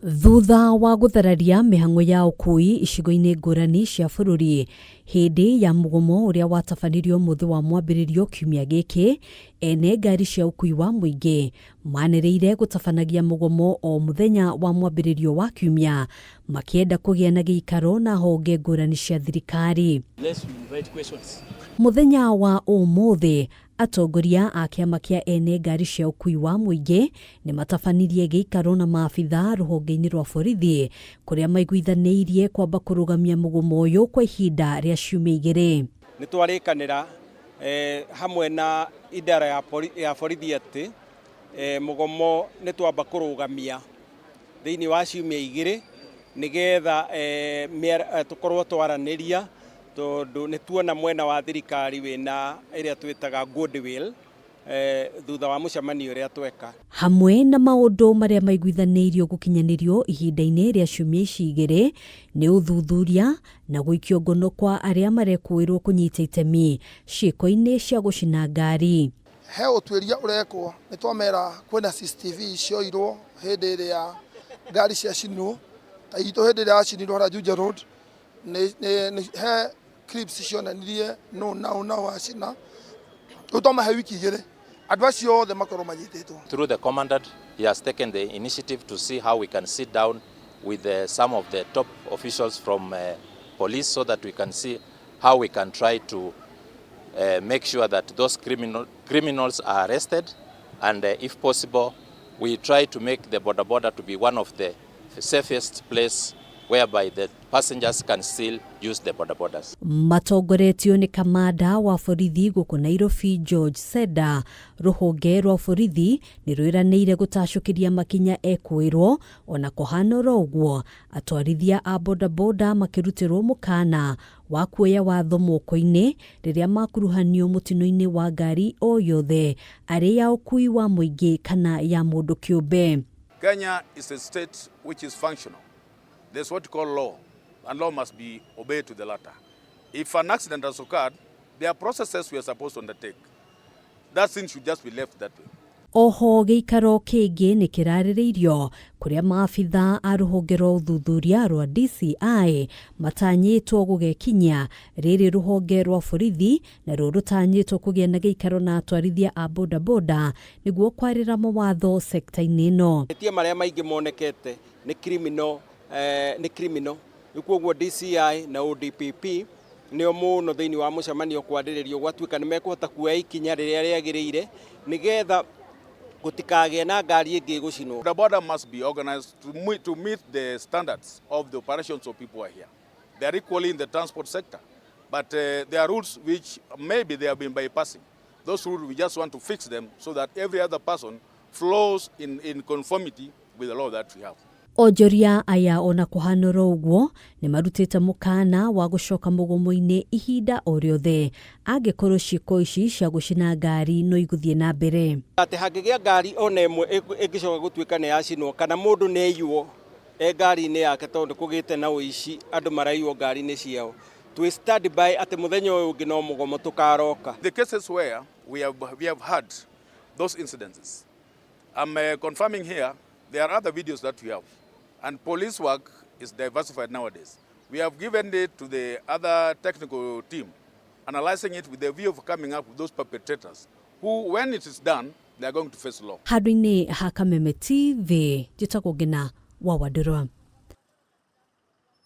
Thutha wa guthararia mihang'o ya UKUI icigo-ini ngurani cia bururi hindi ya mugomo uria watabanirio muthi wa mwambiririo kiumia giki, ene ngari cia UKUI wa MUINGI maniriire gutabanagia mugomo o muthenya wa mwambiririo wa kiumia makienda kugia na giikaro na honge ngurani cia thirikari. Muthenya wa umuthi atongoria a kiama kia ene ngari cia UKUI wa MUINGI ni matabanirie giikaro na maabithaa ruhonge-ini rwa borithi kuria maiguithaniirie kwamba kurugamia mugomo uyu kwa ihinda ria ciumia 2. Ni twarikanira hamwe na idara ya borithi ati mugomo ni twamba kurugamia thiini wa ciumia 2 nigetha tukorwo twaraniria tondu ni tuona mwena wa thirikari wina iria twitaga goodwill thutha wa mucemanio uria tweka. Hamwe na maundu maria maiguithaniirio gukinyanirio ihinda-ini ria ciumia ici 2 ni uthuthuria na guikio ngono kwa aria marekuirwo kunyita itemi ciiko-ini cia gucina ngari. He utwiria urekwo ni twamera kwina CCTV cioirwo hindi iria ngari cia cinwo ta itu hindi iria cinirwo hara Juja Road ni he clips cionanirie na wacina utamahe wiki 2 advice yo the makoro manyititwo. Through the commandant, he has taken the initiative to see how we can sit down with some of the top officials from police so that we can see how we can try to make sure that those criminals are arrested, and if possible we try to make the border to be one of the safest place whereby the passengers can still use the borders. Matongoretio ni kamanda wa borithi guku Nairobi George Seda, ruhonge rwa borithi ni rwiraniire gutacukiria makinya ekwirwo ona kuhanora uguo atwarithia a boda makirutirwo mukana wa kuoya watho moko-ini riria makuruhanio mutino-ini wa ngari o yothe ari ya UKUI wa MUINGI kana ya mundu kiumbe. Kenya is a state which is functional. There's what you call law, and law must be obeyed to the letter. If an accident has occurred, there are processes we are supposed to undertake. That thing should just be left that way. Oho giikaro kingi ni kiraririirio kuria maabithaa a ruhonge rwa uthuthuria rwa DCI matanyitwo gugekinya riri ruhonge rwa borithi na rutanyitwo kugia na giikaro na atwarithia a boda niguo kwarira mawatho sekta-ini ino. Tie maria maingi monekete ni criminal nikuoguo DCI na ODPP nio muno thiini wa mucemanio kwariririo gwatuika ni mekuhota kuoya ikinya riria riagiriire nigetha gutikage na ngari ingi gucinwo. The border must be organized to meet the standards of the operations of people who are here. They are equally in the transport sector, but there are rules which maybe they have been bypassing. Those rules we just want to fix them so that every other person flows in conformity with the law that we have. Ojoria aya ona kuhanora uguo ni marutite mukana wa gucoka mugomo-ini ihinda o riothe angikorwo ciiko ici cia gucina ngari no iguthie na mbere. Ati hangigia ngari ona imwe ingicoka gutuika ni yacinwo kana mundu ni eyuo ngari-ini yake tondu kugite na uici andu maraiwo ngari-ini ciao to stand by ati muthenya uyu ungi no mugomo tukaroka. The cases where we have had those incidences, I'm confirming here there are other videos that we have. And police work is diversified nowadays. We have given it to the other technical team, analyzing it with the view of coming up with those perpetrators who, when it is done, they are going to face law. Hadwini HaKameme TV, Jitagogena wa Wadurwa.